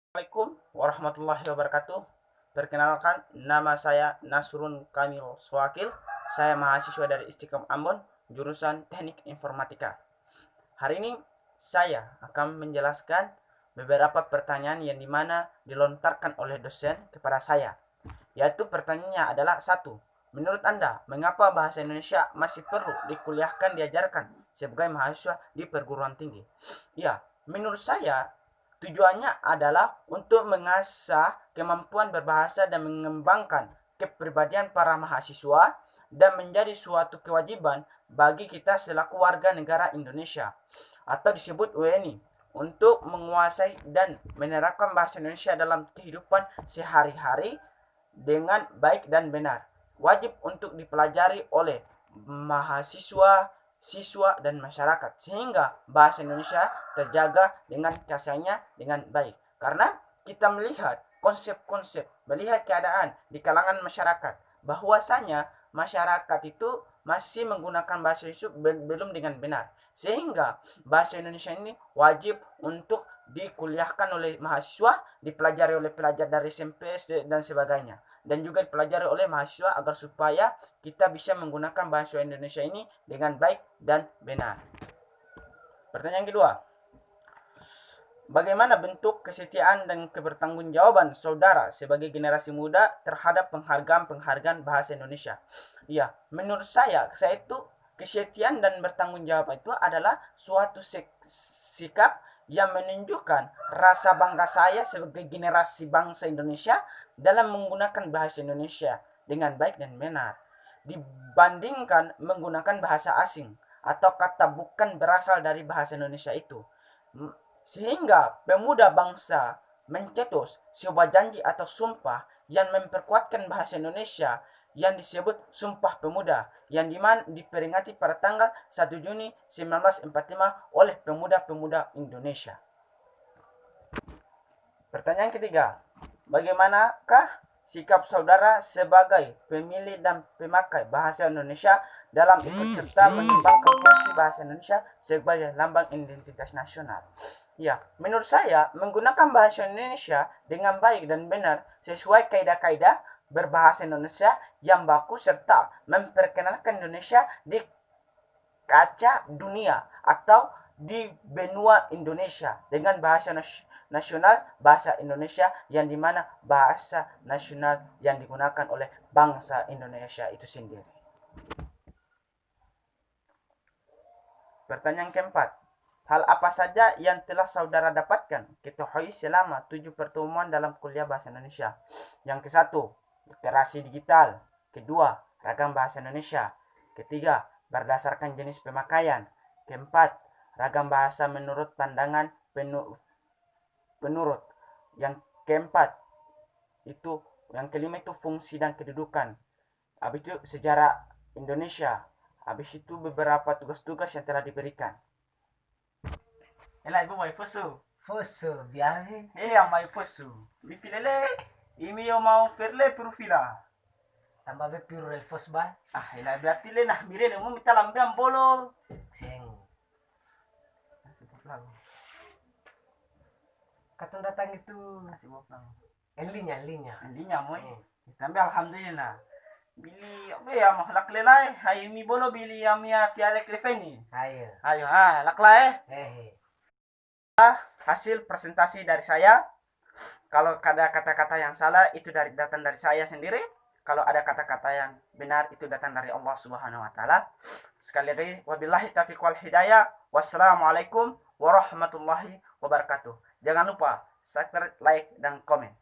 Assalamualaikum warahmatullahi wabarakatuh. Perkenalkan, nama saya Nasrun Kamil Swakil. Saya mahasiswa dari Istiqom Ambon, jurusan Teknik Informatika. Hari ini saya akan menjelaskan beberapa pertanyaan yang dimana dilontarkan oleh dosen kepada saya. Yaitu pertanyaannya adalah satu. Menurut Anda, mengapa bahasa Indonesia masih perlu dikuliahkan, diajarkan sebagai mahasiswa di perguruan tinggi? Ya, menurut saya tujuannya adalah untuk mengasah kemampuan berbahasa dan mengembangkan kepribadian para mahasiswa dan menjadi suatu kewajiban bagi kita selaku warga negara Indonesia atau disebut WNI untuk menguasai dan menerapkan bahasa Indonesia dalam kehidupan sehari-hari dengan baik dan benar. Wajib untuk dipelajari oleh mahasiswa, siswa, dan masyarakat sehingga bahasa Indonesia terjaga dengan kasarnya dengan baik. Karena kita melihat konsep-konsep, melihat keadaan di kalangan masyarakat bahwasanya masyarakat itu masih menggunakan bahasa Indonesia belum dengan benar, sehingga bahasa Indonesia ini wajib untuk dikuliahkan oleh mahasiswa, dipelajari oleh pelajar dari SMP dan sebagainya, dan juga dipelajari oleh mahasiswa agar supaya kita bisa menggunakan bahasa Indonesia ini dengan baik dan benar. Pertanyaan kedua, bagaimana bentuk kesetiaan dan kebertanggungjawaban saudara sebagai generasi muda terhadap penghargaan-penghargaan bahasa Indonesia? Ya, menurut saya itu kesetiaan dan bertanggung jawab itu adalah suatu sikap yang menunjukkan rasa bangga saya sebagai generasi bangsa Indonesia dalam menggunakan bahasa Indonesia dengan baik dan benar, dibandingkan menggunakan bahasa asing atau kata bukan berasal dari bahasa Indonesia itu. Sehingga pemuda bangsa mencetus sebuah janji atau sumpah yang memperkuatkan bahasa Indonesia yang disebut Sumpah Pemuda, yang dimana diperingati pada tanggal 1 Juni 1945 oleh pemuda-pemuda Indonesia. Pertanyaan ketiga, bagaimanakah sikap saudara sebagai pemilih dan pemakai bahasa Indonesia dalam ikut serta mengembangkan fungsi bahasa Indonesia sebagai lambang identitas nasional? Ya, menurut saya menggunakan bahasa Indonesia dengan baik dan benar sesuai kaidah-kaidah berbahasa Indonesia yang baku serta memperkenalkan Indonesia di kaca dunia atau di benua Indonesia dengan bahasa nasional, bahasa Indonesia yang dimana bahasa nasional yang digunakan oleh bangsa Indonesia itu sendiri. Pertanyaan keempat, hal apa saja yang telah saudara dapatkan ketahui selama 7 pertemuan dalam kuliah bahasa Indonesia? Yang ke-1, literasi digital. Kedua, ragam bahasa Indonesia. Ketiga, berdasarkan jenis pemakaian. Keempat, ragam bahasa menurut pandangan penurut. Yang keempat, yang kelima itu fungsi dan kedudukan. Habis itu sejarah Indonesia. Habis itu beberapa tugas-tugas yang telah diberikan. Ela ibu mai fosu. Fosso, viaje. Mai fosu. Mi filele. Imi yo mau ferle profila. Tambah be piru el fos ba. Ela berarti le nah mire mo mitalambian bolo. Seng. Katong datang itu en linya mo. Tambi alhamdulillah. Bili ya mah laklelai. Hai mi bolo bili ya fiale klefeni. Ayo. Laklai. Hasil presentasi dari saya. Kalau ada kata-kata yang salah itu datang dari saya sendiri. Kalau ada kata-kata yang benar itu datang dari Allah Subhanahu wa taala. Sekali lagi wabillahi taufiq wal hidayah. Wassalamualaikum warahmatullahi wabarakatuh. Jangan lupa subscribe, like dan komen.